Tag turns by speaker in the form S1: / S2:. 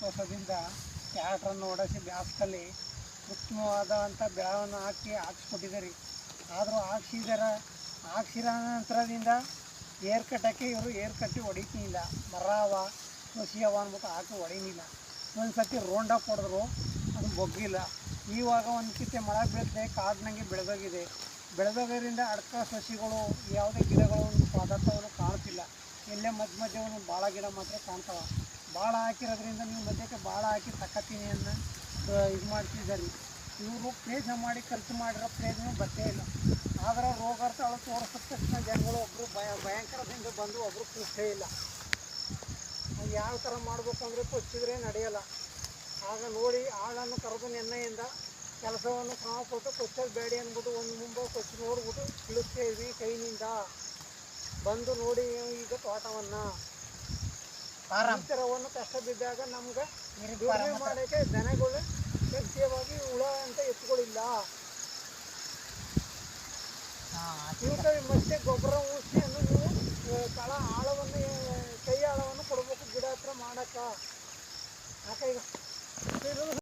S1: ರಸದಿಂದ ಟ್ಯಾಟ್ರನ್ನು ಹೊಡೆಸಿ ಬ್ಯಾಸ್ಕಲ್ಲಿ ಉತ್ತಮವಾದಂಥ ಬೆಳವನ್ನು ಹಾಕಿಸ್ಕೊಟ್ಟಿದ್ದಾರೆ. ಆದರೂ ಹಾಕ್ಸಿರೋ ನಂತರದಿಂದ ಏರ್ ಕಟ್ಟೋಕ್ಕೆ ಇವರು ಏರ್ ಕಟ್ಟಿ ಹೊಡಿತೀನಿಲ್ಲ, ಮರವ ಸಸಿಯವ ಅಂದ್ಬಿಟ್ಟು ಹಾಕಿ ಹೊಡೀನಿಲ್ಲ. ಒಂದು ಸರ್ತಿ ರೋಂಡಾಗಿ ಹೊಡೆದ್ರು ಅದು ಬೊಗ್ಗಿಲ್ಲ. ಇವಾಗ ಒಂದು ಕಿತ್ತೆ ಮಳೆ ಬೀಳದೆ ಕಾಡಿನಂಗೆ ಬೆಳೆದೋದ್ರಿಂದ ಅಡ್ಕ ಸಸಿಗಳು ಯಾವುದೇ ಗಿಡಗಳು ಒಂದು ಪದಾರ್ಥವನ್ನು ಕಾಣ್ತಿಲ್ಲ. ಎಲ್ಲೇ ಮಧ್ಯವನ್ನು ಭಾಳ ಗಿಡ ಮಾತ್ರ ಕಾಣ್ತಾವೆ. ಭಾಳ ಹಾಕಿರೋದ್ರಿಂದ ನೀವು ಮಧ್ಯಕ್ಕೆ ಭಾಳ ಹಾಕಿ ತಕ್ಕತೀನಿ ಅನ್ನೋ ಇದು ಮಾಡ್ತಿದ್ದಾರೆ. ಇವರು ಪ್ರಯತ್ನ ಮಾಡಿ ಖರ್ಚು ಮಾಡಿರೋ ಪ್ರಯತ್ನ ಬರ್ತೇ ಇಲ್ಲ. ಆದರೆ ರೋಗಾರ್ತಾಳು ತೋರಿಸಿದ ತಕ್ಷಣ ಜನಗಳು ಒಬ್ಬರು ಭಯಂಕರದಿಂದ ಬಂದು ಒಬ್ಬರು ಕೂಸೇ ಇಲ್ಲ. ಯಾವ ಥರ ಮಾಡಬೇಕು ಅಂದರೆ ಕೊಚ್ಚಿದ್ರೆ ನಡೆಯಲ್ಲ. ಆಗ ನೋಡಿ ಆಳನ್ನು ಕರೆದು ನೆನ್ನೆಯಿಂದ ಕೆಲಸವನ್ನು ಕ್ರಮ ಕೊಟ್ಟು ಕೊಚ್ಚೋದು ಬೇಡಿ ಅಂದ್ಬಿಟ್ಟು ಒಂದು ಮುಂಬೈ ಕೊಚ್ಚಿ ನೋಡ್ಬಿಟ್ಟು ಇಳಿಸ್ತೇವೆ ಕೈನಿಂದ ಬಂದು ನೋಡಿ. ಈಗ ತೋಟವನ್ನು ಥರವನ್ನು ಕಷ್ಟ ಬಿದ್ದಾಗ ನಮ್ಗೆ ದುಡಿಮೆ ಮಾಡೋಕ್ಕೆ ದನಗಳು ಮುಖ್ಯವಾಗಿ ಹುಳ ಅಂತ ಎತ್ತುಗಳಿಲ್ಲ. ಇವಕ್ಕೆ ಮತ್ತೆ ಗೊಬ್ಬರ ಔಷಧಿಯನ್ನು ನೀವು ತಳ ಆಳವನ್ನು ಕೈ ಆಳವನ್ನು ಕೊಡಬೇಕು ಗಿಡ ಹತ್ರ ಮಾಡೋಕ್ಕೆ. ಯಾಕೆ ಈಗ